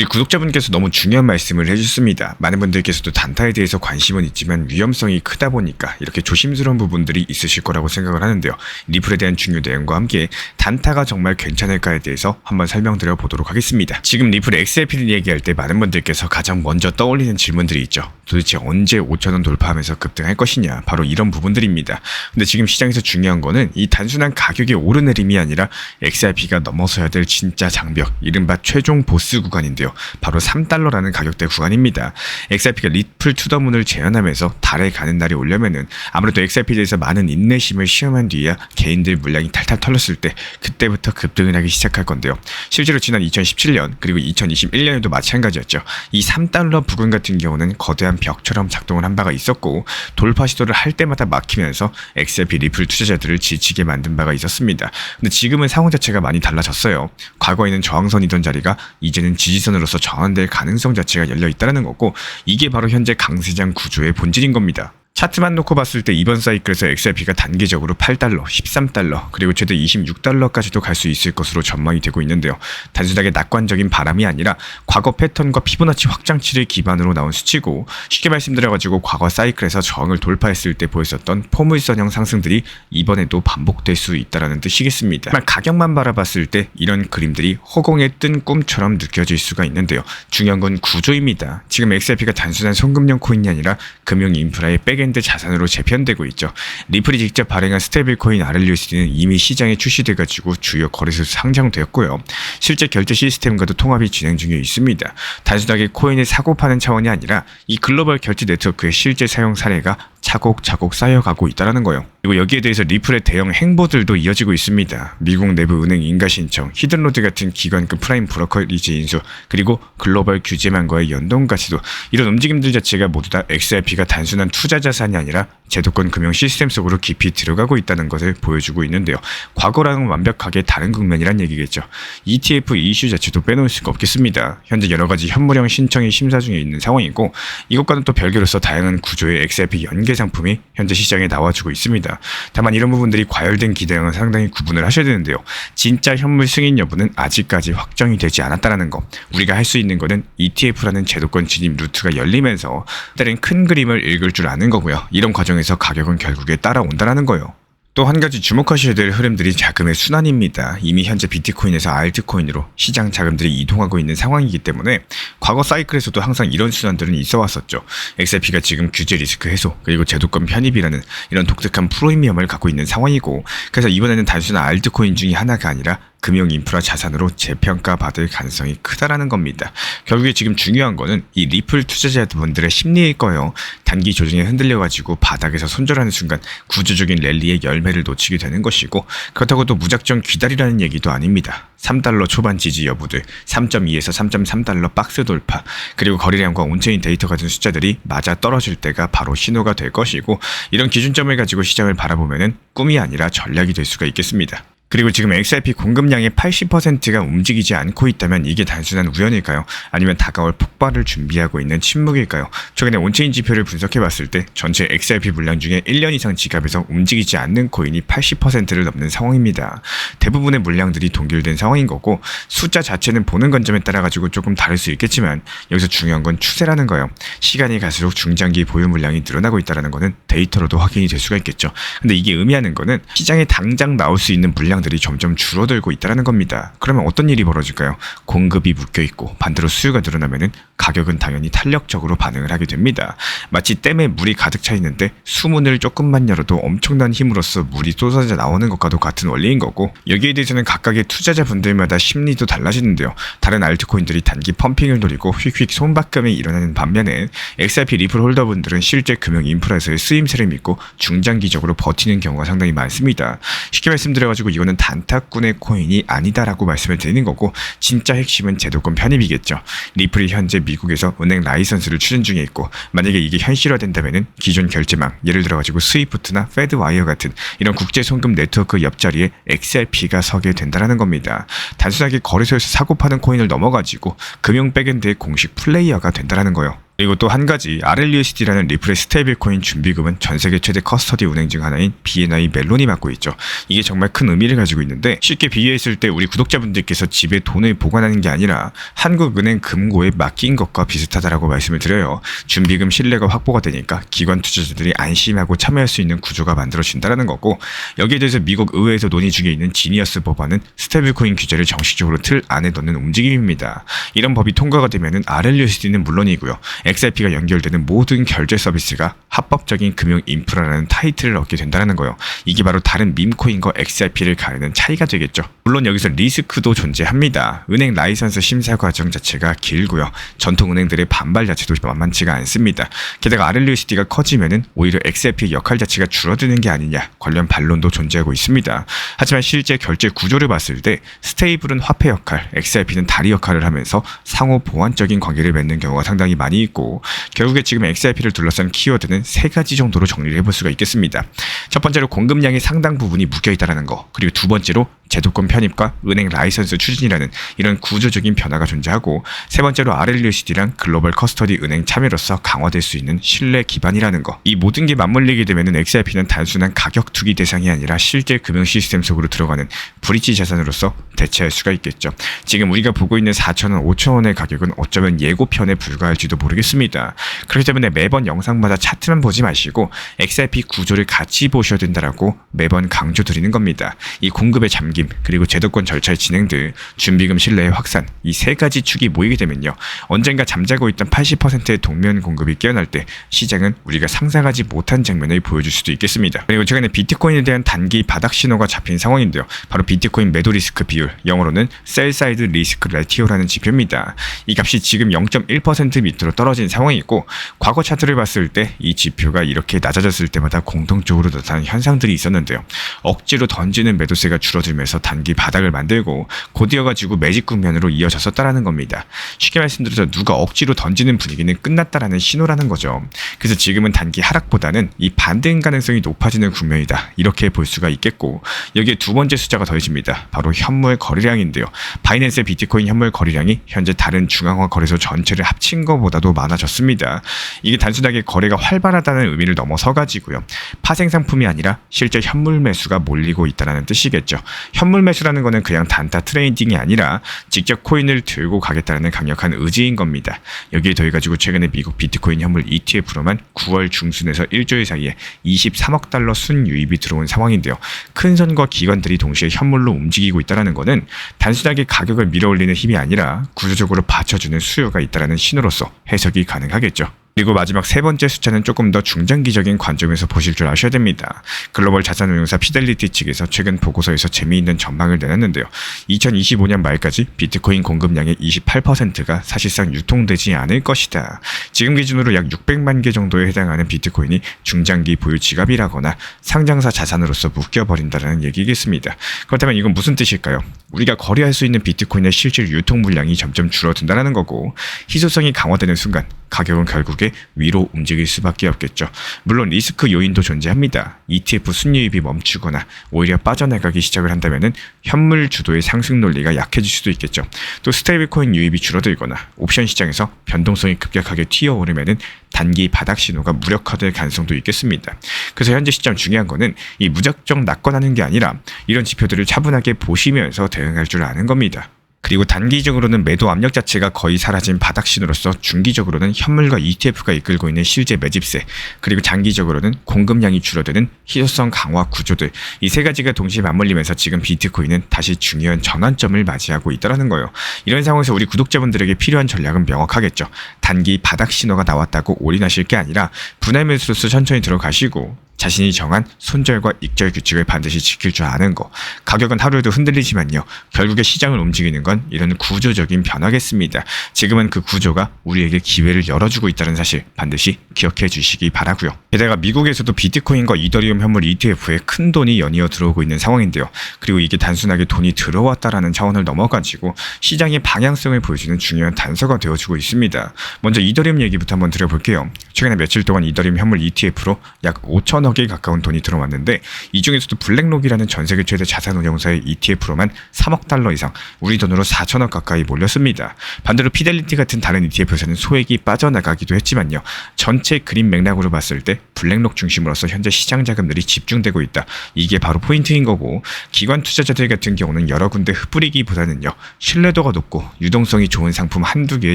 우리 구독자분께서 너무 중요한 말씀을 해주셨습니다. 많은 분들께서도 단타에 대해서 관심은 있지만 위험성이 크다 보니까 이렇게 조심스러운 부분들이 있으실 거라고 생각을 하는데요. 리플에 대한 중요 내용과 함께 단타가 정말 괜찮을까에 대해서 한번 설명드려 보도록 하겠습니다. 지금 리플 XRP를 얘기할 때 많은 분들께서 가장 먼저 떠올리는 질문들이 있죠. 도대체 언제 5,000원 돌파하면서 급등할 것이냐, 바로 이런 부분들입니다. 근데 지금 시장에서 중요한 거는 이 단순한 가격의 오르내림이 아니라 XRP가 넘어서야 될 진짜 장벽, 이른바 최종 보스 구간인데요. 바로 3달러라는 가격대 구간입니다. XRP가 리플 투더문을 재현하면서 달에 가는 날이 오려면은 아무래도 XRP에 대해서 많은 인내심을 시험한 뒤에야 개인들 물량이 탈탈 털렸을 때 그때부터 급등을 하기 시작할 건데요. 실제로 지난 2017년 그리고 2021년에도 마찬가지였죠. 이 3달러 부근 같은 경우는 거대한 벽처럼 작동을 한 바가 있었고 돌파 시도를 할 때마다 막히면서 XRP 리플 투자자들을 지치게 만든 바가 있었습니다. 근데 지금은 상황 자체가 많이 달라졌어요. 과거에는 저항선이던 자리가 이제는 지지선으로서 전환될 가능성 자체가 열려 있다는 거고, 이게 바로 현재 강세장 구조의 본질인 겁니다. 차트만 놓고 봤을 때 이번 사이클에서 XRP가 단기적으로 8달러, 13달러, 그리고 최대 26달러까지도 갈 수 있을 것으로 전망이 되고 있는데요. 단순하게 낙관적인 바람이 아니라 과거 패턴과 피보나치 확장치를 기반으로 나온 수치고, 쉽게 말씀드려가지고 과거 사이클에서 저항을 돌파했을 때 보였었던 포물선형 상승들이 이번에도 반복될 수 있다는 뜻이겠습니다. 하지만 가격만 바라봤을 때 이런 그림들이 허공에 뜬 꿈처럼 느껴질 수가 있는데요. 중요한 건 구조입니다. 지금 XRP가 단순한 송금용 코인이 아니라 금융 인프라의 백엔드 자산으로 재편되고 있죠. 리플이 직접 발행한 스테이블 코인 RLUSD는 이미 시장에 출시돼가지고 주요 거래소에서 상장되었고요. 실제 결제 시스템과도 통합이 진행 중에 있습니다. 단순하게 코인을 사고 파는 차원이 아니라 이 글로벌 결제 네트워크의 실제 사용 사례가 차곡차곡 쌓여가고 있다는 거예요. 그리고 여기에 대해서 리플의 대형 행보들도 이어지고 있습니다. 미국 내부 은행 인가 신청, 히든로드 같은 기관급 프라임 브로커 리즈 인수, 그리고 글로벌 규제망과의 연동까지도, 이런 움직임들 자체가 모두 다 XRP가 단순한 투자 자산이 아니라 제도권 금융 시스템 속으로 깊이 들어가고 있다는 것을 보여주고 있는데요. 과거랑은 완벽하게 다른 국면이란 얘기겠죠. ETF 이슈 자체도 빼놓을 수가 없겠습니다. 현재 여러 가지 현물형 신청이 심사 중에 있는 상황이고, 이것과는 또 별개로서 다양한 구조의 XRP 연계 상품이 현재 시장에 나와주고 있습니다. 다만 이런 부분들이 과열된 기대랑은 상당히 구분을 하셔야 되는데요. 진짜 현물 승인 여부는 아직까지 확정이 되지 않았다는 거. 우리가 할 수 있는 것은 ETF라는 제도권 진입 루트가 열리면서 다른 큰 그림을 읽을 줄 아는 거고요. 이런 과정에서 가격은 결국에 따라온다는 거예요. 또 한 가지 주목하셔야 될 흐름들이 자금의 순환입니다. 이미 현재 비트코인에서 알트코인으로 시장 자금들이 이동하고 있는 상황이기 때문에 과거 사이클에서도 항상 이런 순환들은 있어 왔었죠. XRP가 지금 규제 리스크 해소, 그리고 제도권 편입이라는 이런 독특한 프리미엄을 갖고 있는 상황이고, 그래서 이번에는 단순한 알트코인 중에 하나가 아니라 금융 인프라 자산으로 재평가 받을 가능성이 크다라는 겁니다. 결국에 지금 중요한 거는 이 리플 투자자분들의 심리일 거예요. 단기 조정에 흔들려가지고 바닥에서 손절하는 순간 구조적인 랠리의 열매를 놓치게 되는 것이고, 그렇다고 또 무작정 기다리라는 얘기도 아닙니다. 3달러 초반 지지 여부들, 3.2에서 3.3달러 박스 돌파, 그리고 거래량과 온체인 데이터 같은 숫자들이 맞아 떨어질 때가 바로 신호가 될 것이고, 이런 기준점을 가지고 시장을 바라보면은 꿈이 아니라 전략이 될 수가 있겠습니다. 그리고 지금 XRP 공급량의 80%가 움직이지 않고 있다면 이게 단순한 우연일까요? 아니면 다가올 폭발을 준비하고 있는 침묵일까요? 최근에 온체인 지표를 분석해봤을 때 전체 XRP 물량 중에 1년 이상 지갑에서 움직이지 않는 코인이 80%를 넘는 상황입니다. 대부분의 물량들이 동결된 상황인 거고, 숫자 자체는 보는 관점에 따라 가지고 조금 다를 수 있겠지만 여기서 중요한 건 추세라는 거예요. 시간이 갈수록 중장기 보유 물량이 늘어나고 있다는 거는 데이터로도 확인이 될 수가 있겠죠. 근데 이게 의미하는 거는 시장에 당장 나올 수 있는 물량 들이 점점 줄어들고 있다는 겁니다. 그러면 어떤 일이 벌어질까요? 공급이 묶여있고 반대로 수요가 늘어나면은 가격은 당연히 탄력적으로 반응을 하게 됩니다. 마치 댐에 물이 가득 차 있는데 수문을 조금만 열어도 엄청난 힘으로써 물이 쏟아져 나오는 것과도 같은 원리인 거고, 여기에 대해서는 각각의 투자자분들마다 심리도 달라지는데요. 다른 알트코인들이 단기 펌핑을 노리고 휙휙 손바꿈이 일어나는 반면에 XRP 리플 홀더분들은 실제 금융 인프라에서의 쓰임새를 믿고 중장기적으로 버티는 경우가 상당히 많습니다. 쉽게 말씀드려가지고 이거는 단타꾼의 코인이 아니다라고 말씀을 드리는 거고, 진짜 핵심은 제도권 편입이겠죠. 리플이 현재 미국에서 은행 라이선스를 추진 중에 있고, 만약에 이게 현실화된다면은 기존 결제망, 예를 들어가지고 스위프트나 페드와이어 같은 이런 국제 송금 네트워크 옆자리에 XRP가 서게 된다는 겁니다. 단순하게 거래소에서 사고 파는 코인을 넘어가지고 금융 백엔드의 공식 플레이어가 된다는 거예요. 그리고 또 한 가지 RLUSD라는 리플의 스테이블 코인 준비금은 전 세계 최대 커스터디 은행 중 하나인 BNI 멜론이 맡고 있죠. 이게 정말 큰 의미를 가지고 있는데 쉽게 비유했을 때 우리 구독자분들께서 집에 돈을 보관하는 게 아니라 한국은행 금고에 맡긴 것과 비슷하다라고 말씀을 드려요. 준비금 신뢰가 확보가 되니까 기관 투자자들이 안심하고 참여할 수 있는 구조가 만들어진다는 거고, 여기에 대해서 미국 의회에서 논의 중에 있는 지니어스 법안은 스테이블 코인 규제를 정식적으로 틀 안에 넣는 움직임입니다. 이런 법이 통과가 되면은 RLUSD는 물론이고요. XRP가 연결되는 모든 결제 서비스가 합법적인 금융 인프라라는 타이틀을 얻게 된다는 거예요. 이게 바로 다른 밈코인과 XRP를 가르는 차이가 되겠죠. 물론 여기서 리스크도 존재합니다. 은행 라이선스 심사 과정 자체가 길고요. 전통 은행들의 반발 자체도 만만치가 않습니다. 게다가 RLUSD가 커지면은 오히려 XRP의 역할 자체가 줄어드는 게 아니냐 관련 반론도 존재하고 있습니다. 하지만 실제 결제 구조를 봤을 때 스테이블은 화폐 역할, XRP는 다리 역할을 하면서 상호 보완적인 관계를 맺는 경우가 상당히 많이 있고, 결국에 지금 XRP를 둘러싼 키워드는 세 가지 정도로 정리를 해볼 수가 있겠습니다. 첫 번째로 공급량의 상당 부분이 묶여있다는 거, 그리고 두 번째로 제도권 편입과 은행 라이선스 추진이라는 이런 구조적인 변화가 존재하고, 세 번째로 RLUSD랑 글로벌 커스터디 은행 참여로서 강화될 수 있는 신뢰 기반이라는 거. 이 모든 게 맞물리게 되면 XRP는 단순한 가격 투기 대상이 아니라 실제 금융 시스템 속으로 들어가는 브릿지 자산으로서 대체할 수가 있겠죠. 지금 우리가 보고 있는 4,000원, 5,000원의 가격은 어쩌면 예고편에 불과할지도 모르겠습니다. 그렇기 때문에 매번 영상마다 차트만 보지 마시고 XRP 구조를 같이 보셔야 된다라고 매번 강조드리는 겁니다. 이 공급의 잠김, 그리고 제도권 절차의 진행들, 준비금 신뢰의 확산, 이 세 가지 축이 모이게 되면요, 언젠가 잠자고 있던 80%의 동면 공급이 깨어날 때 시장은 우리가 상상하지 못한 장면을 보여줄 수도 있겠습니다. 그리고 최근에 비트코인에 대한 단기 바닥 신호가 잡힌 상황인데요. 바로 비트코인 매도 리스크 비율, 영어로는 셀 사이드 리스크 레티오라는 지표입니다. 이 값이 지금 0.1% 밑으로 떨어진 상황이고, 과거 차트를 봤을 때 이 지표가 이렇게 낮아졌을 때마다 공통적으로 나타나는 현상들이 있었는데요. 억지로 던지는 매도세가 줄어들면서 단기 바닥을 만들고 곧이어가지고 매직 국면으로 이어졌었다라는 겁니다. 쉽게 말씀드려서 누가 억지로 던지는 분위기는 끝났다라는 신호라는 거죠. 그래서 지금은 단기 하락보다는 이 반등 가능성이 높아지는 국면이다, 이렇게 볼 수가 있겠고, 여기에 두 번째 숫자가 더해집니다. 바로 현물 거래량인데요. 바이낸스의 비트코인 현물 거래량이 현재 다른 중앙화 거래소 전체를 합친 것보다도 많아졌습니다. 이게 단순하게 거래가 활발하다는 의미를 넘어서가지고요, 파생 상품이 아니라 실제 현물 매수가 몰리고 있다는 뜻이겠죠. 현물 매수라는 거는 그냥 단타 트레이딩이 아니라 직접 코인을 들고 가겠다는 강력한 의지인 겁니다. 여기에 더해가지고 최근에 미국 비트코인 현물 ETF로만 9월 중순에서 일주일 사이에 23억 달러 순유입이 들어온 상황인데요. 큰 선과 기관들이 동시에 현물로 움직이고 있다는 것은 단순하게 가격을 밀어올리는 힘이 아니라 구조적으로 받쳐주는 수요가 있다는 신호로서 해석이 가능하겠죠. 그리고 마지막 세 번째 숫자는 조금 더 중장기적인 관점에서 보실 줄 아셔야 됩니다. 글로벌 자산운용사 피델리티 측에서 최근 보고서에서 재미있는 전망을 내놨는데요. 2025년 말까지 비트코인 공급량의 28%가 사실상 유통되지 않을 것이다. 지금 기준으로 약 600만 개 정도에 해당하는 비트코인이 중장기 보유 지갑이라거나 상장사 자산으로서 묶여버린다는 얘기겠습니다. 그렇다면 이건 무슨 뜻일까요? 우리가 거래할 수 있는 비트코인의 실질 유통 물량이 점점 줄어든다는 거고, 희소성이 강화되는 순간 가격은 결국에 위로 움직일 수밖에 없겠죠. 물론 리스크 요인도 존재합니다. ETF 순유입이 멈추거나 오히려 빠져나가기 시작을 한다면 현물 주도의 상승 논리가 약해질 수도 있겠죠. 또 스테이블 코인 유입이 줄어들거나 옵션 시장에서 변동성이 급격하게 튀어오르면 단기 바닥 신호가 무력화될 가능성도 있겠습니다. 그래서 현재 시점 중요한 거는 이 무작정 낙관하는 게 아니라 이런 지표들을 차분하게 보시면서 대응할 줄 아는 겁니다. 그리고 단기적으로는 매도 압력 자체가 거의 사라진 바닥 신호로서 중기적으로는 현물과 ETF가 이끌고 있는 실제 매집세, 그리고 장기적으로는 공급량이 줄어드는 희소성 강화 구조들, 이 세 가지가 동시에 맞물리면서 지금 비트코인은 다시 중요한 전환점을 맞이하고 있다는 거예요. 이런 상황에서 우리 구독자분들에게 필요한 전략은 명확하겠죠. 단기 바닥 신호가 나왔다고 올인하실 게 아니라 분할 매수로서 천천히 들어가시고 자신이 정한 손절과 익절 규칙을 반드시 지킬 줄 아는 거. 가격은 하루에도 흔들리지만요, 결국에 시장을 움직이는 건 이런 구조적인 변화겠습니다. 지금은 그 구조가 우리에게 기회를 열어주고 있다는 사실 반드시 기억해 주시기 바라고요. 게다가 미국에서도 비트코인과 이더리움 현물 ETF에 큰 돈이 연이어 들어오고 있는 상황인데요. 그리고 이게 단순하게 돈이 들어왔다라는 차원을 넘어가지고 시장의 방향성을 보여주는 중요한 단서가 되어주고 있습니다. 먼저 이더리움 얘기부터 한번 드려볼게요. 최근에 며칠 동안 이더리움 현물 ETF로 약 5천억에 가까운 돈이 들어왔는데 이 중에서도 블랙록이라는 전세계 최대 자산 운용사의 ETF로만 3억 달러 이상, 우리 돈으로 4천억 가까이 몰렸습니다. 반대로 피델리티 같은 다른 ETF에서는 소액이 빠져나가기도 했지만요. 전체 그림 맥락으로 봤을 때 블랙록 중심으로서 현재 시장 자금들이 집중되고 있다. 이게 바로 포인트인 거고, 기관 투자자들 같은 경우는 여러 군데 흩뿌리기보다는요, 신뢰도가 높고 유동성이 좋은 상품 한두 개에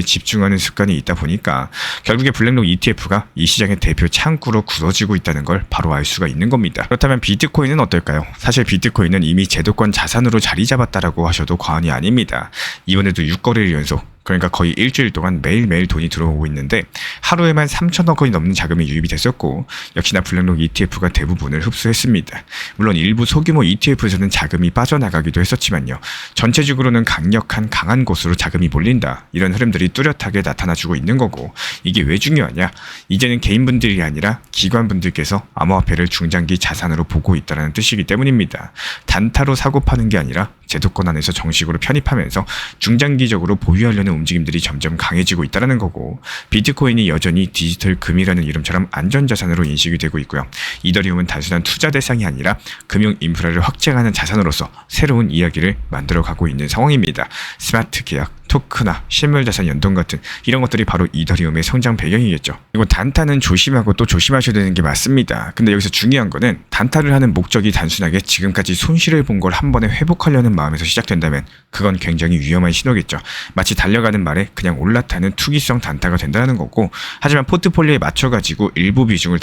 집중하는 습관이 있다 보니까 결국에 블랙록 ETF가 이 시장의 대표 창구로 굳어지고 있다는 걸 바로 알 수가 있는 겁니다. 그렇다면 비트코인은 어떨까요? 사실 비트코인은 이미 제도권 자산으로 자리 잡았다라고 하셔도 과언이 아닙니다. 이번에도 6거래일 연속, 그러니까 거의 일주일 동안 매일매일 돈이 들어오고 있는데 하루에만 3천억 원이 넘는 자금이 유입이 됐었고, 역시나 블랙록 ETF가 대부분을 흡수했습니다. 물론 일부 소규모 ETF에서는 자금이 빠져나가기도 했었지만요. 전체적으로는 강한 곳으로 자금이 몰린다. 이런 흐름들이 뚜렷하게 나타나주고 있는 거고, 이게 왜 중요하냐? 이제는 개인분들이 아니라 기관분들께서 암호화폐를 중장기 자산으로 보고 있다는 뜻이기 때문입니다. 단타로 사고 파는 게 아니라 제도권 안에서 정식으로 편입하면서 중장기적으로 보유하려는 움직임들이 점점 강해지고 있다는 거고, 비트코인이 여전히 디지털 금이라는 이름처럼 안전자산으로 인식이 되고 있고요. 이더리움은 단순한 투자 대상이 아니라 금융 인프라를 확장하는 자산으로서 새로운 이야기를 만들어가고 있는 상황입니다. 스마트 계약, 토크나 실물자산 연동 같은 이런 것들이 바로 이더리움의 성장 배경이겠죠. 그리고 단타는 조심하고 또 조심하셔야 되는 게 맞습니다. 근데 여기서 중요한 거는 단타를 하는 목적이 단순하게 지금까지 손실을 본 걸 한 번에 회복하려는 마음에서 시작된다면 그건 굉장히 위험한 신호겠죠. 마치 달려가는 말에 그냥 올라타는 투기성 단타가 된다는 거고, 하지만 포트폴리오에 맞춰가지고 일부 비중을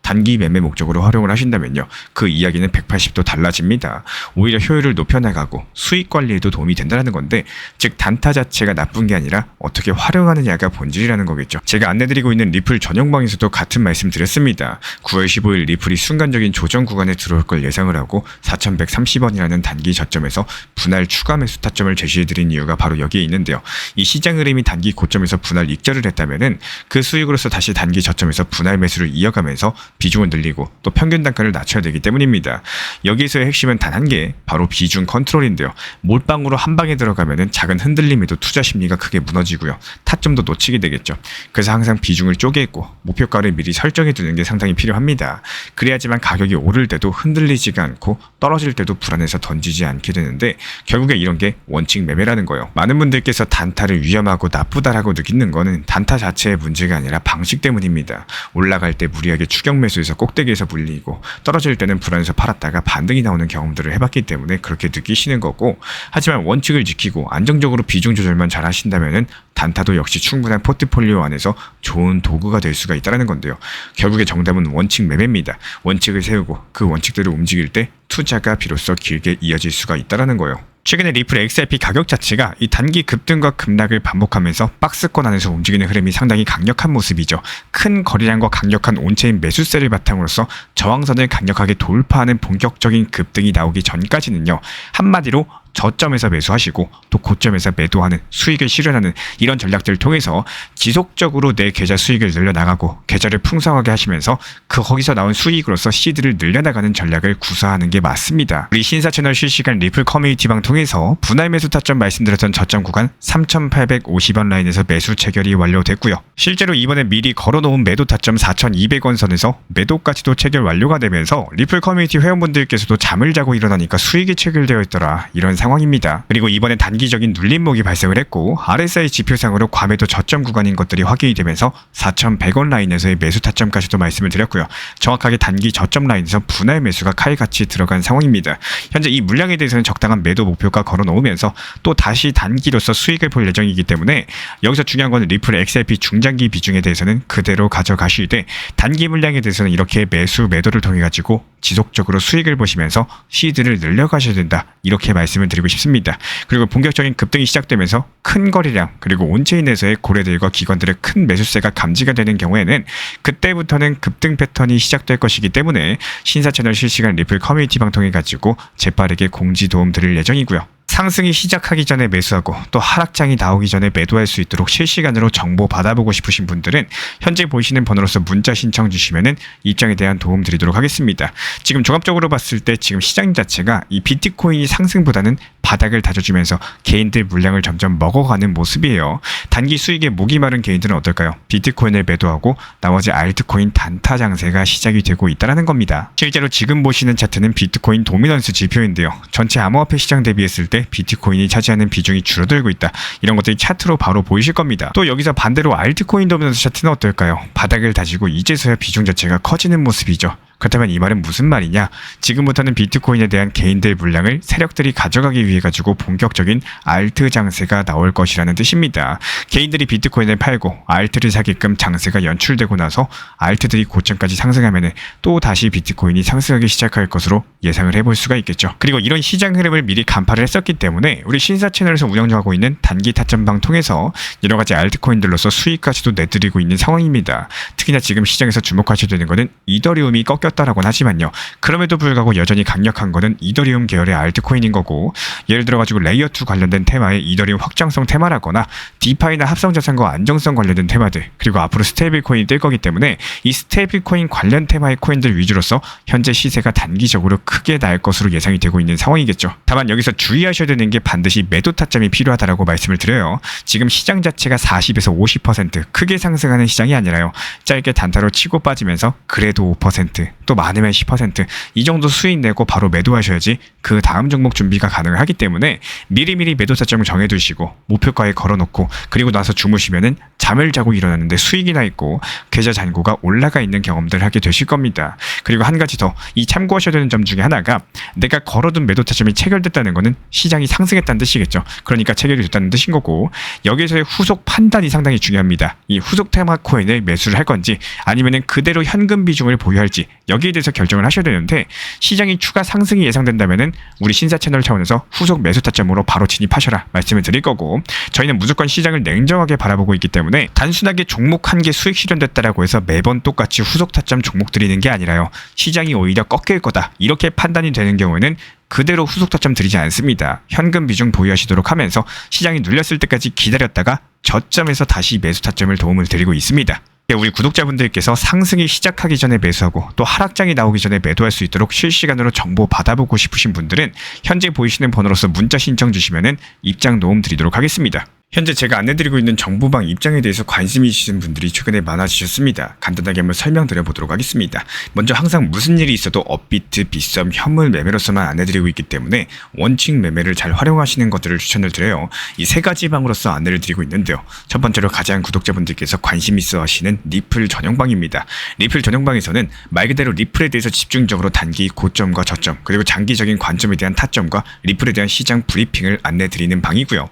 단기 매매 목적으로 활용을 하신다면요, 그 이야기는 180도 달라집니다. 오히려 효율을 높여나가고 수익 관리에도 도움이 된다는 건데, 즉 단타 자체가 나쁜 게 아니라 어떻게 활용하느냐가 본질이라는 거겠죠. 제가 안내드리고 있는 리플 전용방에서도 같은 말씀 드렸습니다. 9월 15일 리플이 순간적인 조정 구간에 들어올 걸 예상을 하고 4,130원이라는 단기 저점에서 분할 추가 매수 타점을 제시해드린 이유가 바로 여기에 있는데요. 이 시장 흐름이 단기 고점에서 분할 익절을 했다면은 그 수익으로서 다시 단기 저점에서 분할 매수를 이어가면서 비중을 늘리고 또 평균 단가를 낮춰야 되기 때문입니다. 여기에서의 핵심은 단 한 개, 바로 비중 컨트롤인데요. 몰빵으로 한 방에 들어가면은 작은 흔들림에도 투자 심리가 크게 무너지고요. 타점도 놓치게 되겠죠. 그래서 항상 비중을 쪼개고 목표가를 미리 설정해 두는 게 상당히 필요합니다. 그래야지만 가격이 오를 때도 흔들리지가 않고 떨어질 때도 불안해서 던지지 않게 되는데, 결국에 이런 게 원칙 매매라는 거예요. 많은 분들께서 단타를 위험하고 나쁘다라고 느끼는 거는 단타 자체의 문제가 아니라 방식 때문입니다. 올라갈 때 무리하게 추격 매수해서 꼭대기에서 물리고 떨어질 때는 불안해서 팔았다가 반등이 나오는 경험들을 해봤기 때문에 그렇게 느끼시는 거고, 하지만 원칙을 지키고 안정적으로 비중 조절만 잘 하신다면은 단타도 역시 충분한 포트폴리오 안에서 좋은 도구가 될 수가 있다는 건데요. 결국에 정답은 원칙 매매입니다. 원칙을 세우고 그 원칙대로 움직일 때 투자가 비로소 길게 이어질 수가 있다는 거예요. 최근에 리플 XRP 가격 자체가 이 단기 급등과 급락을 반복하면서 박스권 안에서 움직이는 흐름이 상당히 강력한 모습이죠. 큰 거래량과 강력한 온체인 매수세를 바탕으로서 저항선을 강력하게 돌파하는 본격적인 급등이 나오기 전까지는요, 한마디로 저점에서 매수하시고 또 고점에서 매도하는, 수익을 실현하는 이런 전략들을 통해서 지속적으로 내 계좌 수익을 늘려나가고 계좌를 풍성하게 하시면서 거기서 나온 수익으로서 시드를 늘려나가는 전략을 구사하는 게 맞습니다. 우리 신사 채널 실시간 리플 커뮤니티방 통해서 분할 매수 타점 말씀드렸던 저점 구간 3,850원 라인에서 매수 체결이 완료됐고요. 실제로 이번에 미리 걸어놓은 매도 타점 4,200원 선에서 매도까지도 체결 완료가 되면서 리플 커뮤니티 회원분들께서도 잠을 자고 일어나니까 수익이 체결되어 있더라, 이런 상황입니다. 그리고 이번에 단기적인 눌림목이 발생을 했고 RSI 지표상으로 과매도 저점 구간인 것들이 확인이 되면서 4,100원 라인에서의 매수 타점까지도 말씀을 드렸고요. 정확하게 단기 저점 라인에서 분할 매수가 칼같이 들어간 상황입니다. 현재 이 물량에 대해서는 적당한 매도 목표가 걸어놓으면서 또 다시 단기로서 수익을 볼 예정이기 때문에 여기서 중요한 건 리플 XRP 중장기 비중에 대해서는 그대로 가져가실 때, 단기 물량에 대해서는 이렇게 매수 매도를 통해 가지고 지속적으로 수익을 보시면서 시드를 늘려가셔야 된다, 이렇게 말씀을 드리고 싶습니다. 그리고 본격적인 급등이 시작되면서 큰 거래량 그리고 온체인에서의 고래들과 기관들의 큰 매수세가 감지가 되는 경우에는 그때부터는 급등 패턴이 시작될 것이기 때문에 신사 채널 실시간 리플 커뮤니티 방통해 가지고 재빠르게 공지 도움 드릴 예정이고요. 상승이 시작하기 전에 매수하고 또 하락장이 나오기 전에 매도할 수 있도록 실시간으로 정보 받아보고 싶으신 분들은 현재 보이시는 번호로서 문자 신청 주시면은 입장에 대한 도움 드리도록 하겠습니다. 지금 종합적으로 봤을 때 지금 시장 자체가 이 비트코인이 상승보다는 바닥을 다져주면서 개인들 물량을 점점 먹어가는 모습이에요. 단기 수익에 목이 마른 개인들은 어떨까요? 비트코인을 매도하고 나머지 알트코인 단타 장세가 시작이 되고 있다는 겁니다. 실제로 지금 보시는 차트는 비트코인 도미넌스 지표인데요. 전체 암호화폐 시장 대비했을 때 비트코인이 차지하는 비중이 줄어들고 있다. 이런 것들이 차트로 바로 보이실 겁니다. 또 여기서 반대로 알트코인 도미넌스 차트는 어떨까요? 바닥을 다지고 이제서야 비중 자체가 커지는 모습이죠. 그렇다면 이 말은 무슨 말이냐? 지금부터는 비트코인에 대한 개인들 물량을 세력들이 가져가기 위해 가지고 본격적인 알트 장세가 나올 것이라는 뜻입니다. 개인들이 비트코인을 팔고 알트를 사게끔 장세가 연출되고 나서 알트들이 고점까지 상승하면 또 다시 비트코인이 상승하기 시작할 것으로 예상을 해볼 수가 있겠죠. 그리고 이런 시장 흐름을 미리 간파를 했었기 때문에 우리 신사 채널에서 운영하고 있는 단기 타점방 통해서 여러 가지 알트코인들로서 수익까지도 내드리고 있는 상황입니다. 특히나 지금 시장에서 주목하셔야 되는 것은 이더리움이 꺾였다라고는 하지만요. 그럼에도 불구하고 여전히 강력한 거는 이더리움 계열의 알트코인인 거고, 예를 들어가지고 레이어2 관련된 테마의 이더리움 확장성 테마라거나 디파이나 합성자산과 안정성 관련된 테마들, 그리고 앞으로 스테이블코인이 뜰 거기 때문에 이 스테이블코인 관련 테마의 코인들 위주로서 현재 시세가 단기적으로 크게 날 것으로 예상이 되고 있는 상황이겠죠. 다만 여기서 주의하셔야 되는 게 반드시 매도 타점이 필요하다라고 말씀을 드려요. 지금 시장 자체가 40에서 50% 크게 상승하는 시장이 아니라요. 짧게 단타로 치고 빠지면서 그래도 5%, 또 많으면 10%, 이 정도 수익 내고 바로 매도하셔야지 그 다음 종목 준비가 가능하기 때문에 미리미리 매도 타점을 정해두시고 목표가에 걸어놓고 그리고 나서 주무시면은 잠을 자고 일어났는데 수익이 나 있고 계좌 잔고가 올라가 있는 경험들 하게 되실 겁니다. 그리고 한 가지 더, 이 참고하셔야 되는 점 중에 하나가, 내가 걸어둔 매도 타점이 체결됐다는 거는 시장이 상승했다는 뜻이겠죠. 그러니까 체결이 됐다는 뜻인 거고, 여기에서의 후속 판단이 상당히 중요합니다. 이 후속 테마 코인을 매수를 할 건지 아니면은 그대로 현금 비중을 보유할지, 여기에 대해서 결정을 하셔야 되는데, 시장이 추가 상승이 예상된다면은 우리 신사 채널 차원에서 후속 매수 타점으로 바로 진입하셔라 말씀을 드릴 거고, 저희는 무조건 시장을 냉정하게 바라보고 있기 때문에 단순하게 종목 한 개 수익 실현됐다라고 해서 매번 똑같이 후속 타점 종목 드리는 게 아니라요. 시장이 오히려 꺾일 거다 이렇게 판단이 되는 경우에는 그대로 후속 타점 드리지 않습니다. 현금 비중 보유하시도록 하면서 시장이 눌렸을 때까지 기다렸다가 저점에서 다시 매수 타점을 도움을 드리고 있습니다. 우리 구독자분들께서 상승이 시작하기 전에 매수하고 또 하락장이 나오기 전에 매도할 수 있도록 실시간으로 정보 받아보고 싶으신 분들은 현재 보이시는 번호로서 문자 신청 주시면은 입장 도움 드리도록 하겠습니다. 현재 제가 안내드리고 있는 정보방 입장에 대해서 관심이 있으신 분들이 최근에 많아지셨습니다. 간단하게 한번 설명드려보도록 하겠습니다. 먼저 항상 무슨 일이 있어도 업비트, 빗썸, 현물 매매로서만 안내드리고 있기 때문에 원칙 매매를 잘 활용하시는 것들을 추천을 드려요. 이 세 가지 방으로서 안내를 드리고 있는데요. 첫 번째로 가장 구독자분들께서 관심 있어 하시는 리플 전용방입니다. 리플 전용방에서는 말 그대로 리플에 대해서 집중적으로 단기 고점과 저점, 그리고 장기적인 관점에 대한 타점과 리플에 대한 시장 브리핑을 안내드리는 방이고요.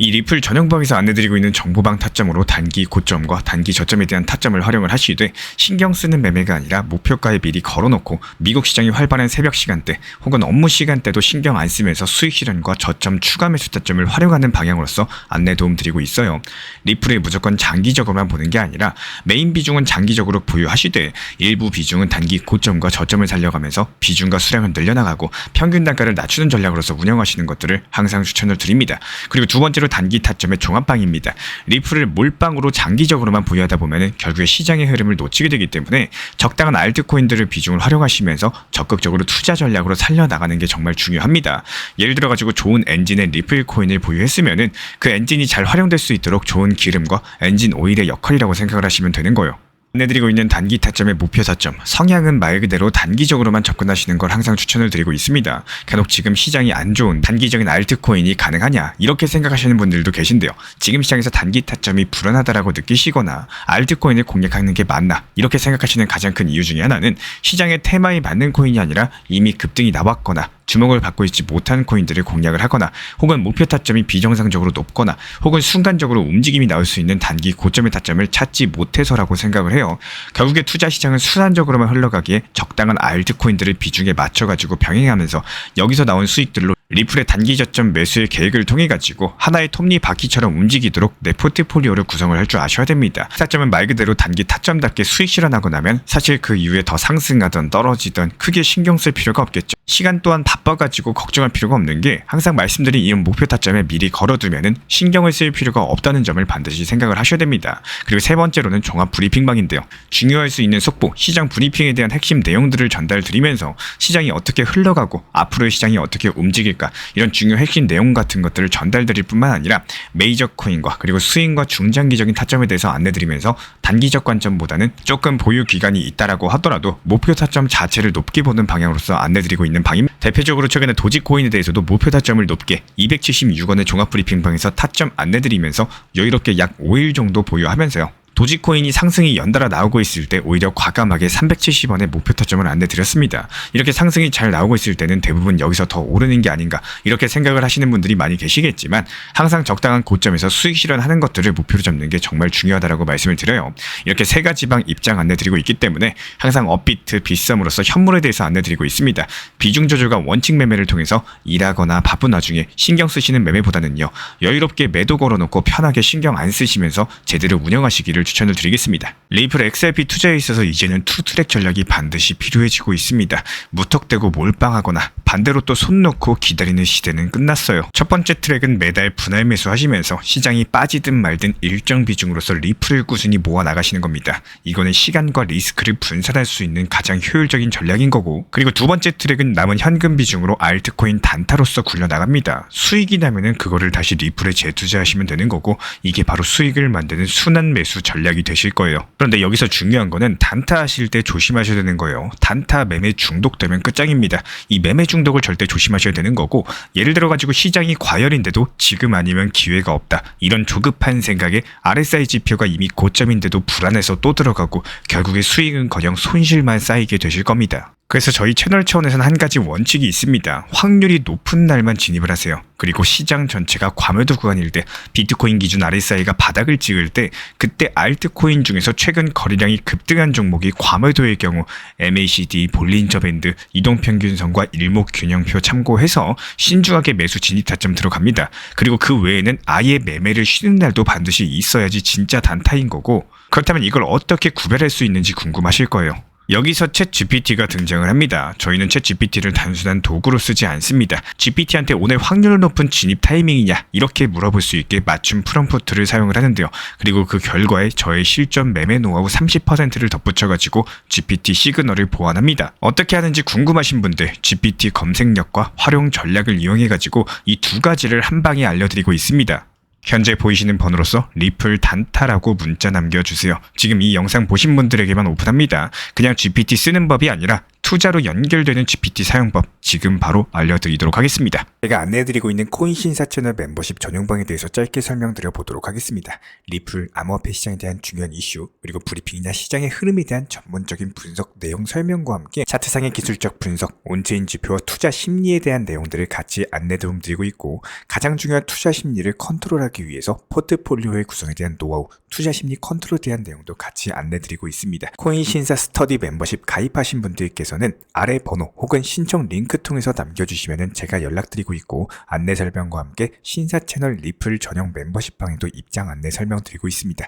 이 리플 전용방에서 안내드리고 있는 정보방 타점으로 단기 고점과 단기 저점에 대한 타점을 활용을 하시되, 신경 쓰는 매매가 아니라 목표가에 미리 걸어놓고 미국 시장이 활발한 새벽 시간대 혹은 업무 시간대도 신경 안 쓰면서 수익 실현과 저점 추가 매수 타점을 활용하는 방향으로서 안내 도움 드리고 있어요. 리플을 무조건 장기적으로만 보는 게 아니라 메인 비중은 장기적으로 보유하시되 일부 비중은 단기 고점과 저점을 살려가면서 비중과 수량을 늘려나가고 평균 단가를 낮추는 전략으로서 운영하시는 것들을 항상 추천을 드립니다. 그리고 두 번째로 단기 타점의 종합방입니다. 리플을 몰빵으로 장기적으로만 보유하다 보면 결국에 시장의 흐름을 놓치게 되기 때문에 적당한 알트코인들을 비중을 활용하시면서 적극적으로 투자 전략으로 살려나가는 게 정말 중요합니다. 예를 들어가지고 좋은 엔진의 리플 코인을 보유했으면은 그 엔진이 잘 활용될 수 있도록 좋은 기름과 엔진 오일의 역할이라고 생각을 하시면 되는 거예요. 안내드리고 있는 단기 타점의 목표 타점, 성향은 말 그대로 단기적으로만 접근하시는 걸 항상 추천을 드리고 있습니다. 간혹 지금 시장이 안 좋은 단기적인 알트코인이 가능하냐 이렇게 생각하시는 분들도 계신데요. 지금 시장에서 단기 타점이 불안하다라고 느끼시거나 알트코인을 공략하는 게 맞나 이렇게 생각하시는 가장 큰 이유 중에 하나는 시장의 테마에 맞는 코인이 아니라 이미 급등이 나왔거나 주목을 받고 있지 못한 코인들을 공략을 하거나, 혹은 목표 타점이 비정상적으로 높거나, 혹은 순간적으로 움직임이 나올 수 있는 단기 고점의 타점을 찾지 못해서라고 생각을 해요. 결국에 투자 시장은 순환적으로만 흘러가기에 적당한 알트코인들을 비중에 맞춰가지고 병행하면서 여기서 나온 수익들로 리플의 단기 저점 매수의 계획을 통해 가지고 하나의 톱니바퀴처럼 움직이도록 내 포트폴리오를 구성을 할 줄 아셔야 됩니다. 타점은 말 그대로 단기 타점답게 수익 실현하고 나면 사실 그 이후에 더 상승하던 떨어지던 크게 신경 쓸 필요가 없겠죠. 시간 또한 바빠가지고 걱정할 필요가 없는 게, 항상 말씀드린 이 목표 타점에 미리 걸어두면은 신경을 쓸 필요가 없다는 점을 반드시 생각을 하셔야 됩니다. 그리고 세 번째로는 종합 브리핑방인데요. 중요할 수 있는 속보, 시장 브리핑에 대한 핵심 내용들을 전달 드리면서 시장이 어떻게 흘러가고 앞으로의 시장이 어떻게 움직일 있으니까 이런 중요 핵심 내용 같은 것들을 전달드릴 뿐만 아니라 메이저 코인과 그리고 스윙과 중장기적인 타점에 대해서 안내드리면서 단기적 관점보다는 조금 보유 기간이 있다라고 하더라도 목표 타점 자체를 높게 보는 방향으로서 안내드리고 있는 방입니다. 대표적으로 최근에 도지코인에 대해서도 목표 타점을 높게 276원의 종합 브리핑방에서 타점 안내드리면서 여유롭게 약 5일 정도 보유하면서요. 도지코인이 상승이 연달아 나오고 있을 때 오히려 과감하게 370원의 목표 타점을 안내드렸습니다. 이렇게 상승이 잘 나오고 있을 때는 대부분 여기서 더 오르는 게 아닌가 이렇게 생각을 하시는 분들이 많이 계시겠지만 항상 적당한 고점에서 수익 실현하는 것들을 목표로 잡는 게 정말 중요하다고 말씀을 드려요. 이렇게 세 가지 방 입장 안내드리고 있기 때문에 항상 업비트, 빗썸으로서 현물에 대해서 안내드리고 있습니다. 비중 조절과 원칙 매매를 통해서 일하거나 바쁜 와중에 신경 쓰시는 매매보다는요. 여유롭게 매도 걸어놓고 편하게 신경 안 쓰시면서 제대로 운영하시기를 추천을 드리겠습니다. 리플 XRP 투자에 있어서 이제는 투트랙 전략이 반드시 필요해지고 있습니다. 무턱대고 몰빵하거나 반대로 또 손 놓고 기다리는 시대는 끝났어요. 첫 번째 트랙은 매달 분할 매수하시면서 시장이 빠지든 말든 일정 비중으로서 리플을 꾸준히 모아 나가시는 겁니다. 이거는 시간과 리스크를 분산할 수 있는 가장 효율적인 전략인 거고, 그리고 두 번째 트랙은 남은 현금 비중으로 알트코인 단타로서 굴려나갑니다. 수익이 나면은 그거를 다시 리플에 재투자하시면 되는 거고, 이게 바로 수익을 만드는 순환 매수 전략이 되실 거예요. 그런데 여기서 중요한 거는 단타 하실 때 조심하셔야 되는 거예요. 단타 매매 중독되면 끝장입니다. 이 매매 중독을 절대 조심하셔야 되는 거고, 예를 들어 가지고 시장이 과열인데도 지금 아니면 기회가 없다, 이런 조급한 생각에 RSI 지표가 이미 고점인데도 불안해서 또 들어가고 결국에 수익은커녕 손실만 쌓이게 되실 겁니다. 그래서 저희 채널 차원에서는 한 가지 원칙이 있습니다. 확률이 높은 날만 진입을 하세요. 그리고 시장 전체가 과매도 구간일 때, 비트코인 기준 RSI가 바닥을 찍을 때, 그때 알트코인 중에서 최근 거래량이 급등한 종목이 과매도의 경우 MACD, 볼린저 밴드, 이동평균선과 일목균형표 참고해서 신중하게 매수 진입 타점 들어갑니다. 그리고 그 외에는 아예 매매를 쉬는 날도 반드시 있어야지 진짜 단타인 거고, 그렇다면 이걸 어떻게 구별할 수 있는지 궁금하실 거예요. 여기서 챗 GPT가 등장을 합니다. 저희는 챗 GPT를 단순한 도구로 쓰지 않습니다. GPT한테 오늘 확률 높은 진입 타이밍이냐 이렇게 물어볼 수 있게 맞춤 프롬프트를 사용을 하는데요. 그리고 그 결과에 저의 실전 매매 노하우 30%를 덧붙여가지고 GPT 시그널을 보완합니다. 어떻게 하는지 궁금하신 분들 GPT 검색력과 활용 전략을 이용해가지고 이 두 가지를 한 방에 알려드리고 있습니다. 현재 보이시는 번호로서 리플 단타라고 문자 남겨주세요. 지금 이 영상 보신 분들에게만 오픈합니다. 그냥 GPT 쓰는 법이 아니라 투자로 연결되는 GPT 사용법 지금 바로 알려드리도록 하겠습니다. 제가 안내해드리고 있는 코인 신사 채널 멤버십 전용방에 대해서 짧게 설명드려 보도록 하겠습니다. 리플, 암호화폐 시장에 대한 중요한 이슈, 그리고 브리핑이나 시장의 흐름에 대한 전문적인 분석 내용 설명과 함께 차트상의 기술적 분석, 온체인 지표와 투자 심리에 대한 내용들을 같이 안내 도움드리고 있고, 가장 중요한 투자 심리를 컨트롤하기 위해서 포트폴리오의 구성에 대한 노하우, 투자 심리 컨트롤에 대한 내용도 같이 안내드리고 있습니다. 코인 신사 스터디 멤버십 가입하신 분들께서는 아래 번호 혹은 신청 링크 통해서 남겨주시면 제가 연락드리고 있고, 안내 설명과 함께 신사 채널 리플 전용 멤버십 방에도 입장 안내 설명드리고 있습니다.